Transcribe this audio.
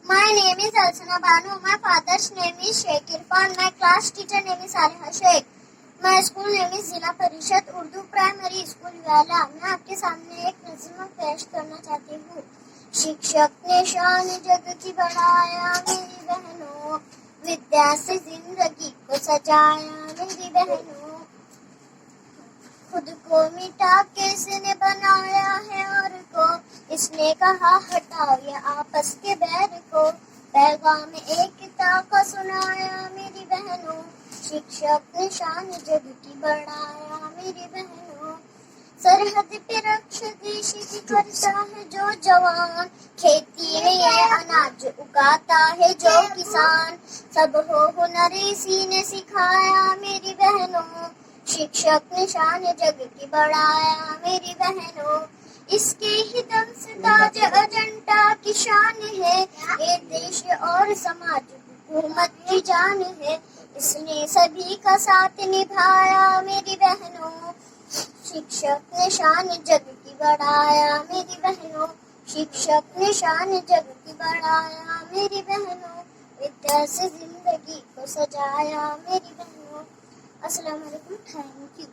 My name is Alsana Banu. My father's name is Sheikh Irfan. My class teacher name is Saliha Sheikh. My school name is जिला परिषद Urdu primary school वाला। मैं आपके सामने एक नज़्म पेश करना चाहती हूँ। शिक्षक ने शान जग की बढ़ाया मेरी बहनों, विद्या से जिंदगी को सजाया मेरी बहनों। खुद को मिटा के इसने बनाया है और को, इसने कहा हटाओ ये आपस के बैर को। पैगाम एकता का सुनाया मेरी बहनों, शिक्षक ने शान जग की बढ़ाया मेरी बहनों। सरहद पे रक्षा देश की करता है जो जवान, खेती में ये अनाज उगाता है जो किसान। सब हो हुनर इसी ने सिखाया मेरी बहनों, शिक्षक ने शान जग की बढ़ाया मेरी बहनों। इसके ही दम से ताज अजंता की शान है, ये देश और समाज हुकूमत की जान है। इसने सभी का साथ निभाया मेरी बहनों, शिक्षक ने शान जग की बढ़ाया मेरी बहनों। शिक्षक ने शान जग की बढ़ाया मेरी बहनों, विद्या से जिंदगी को सजाया मेरी बहनों। अस्सलाम वालेकुम, थैंक यू।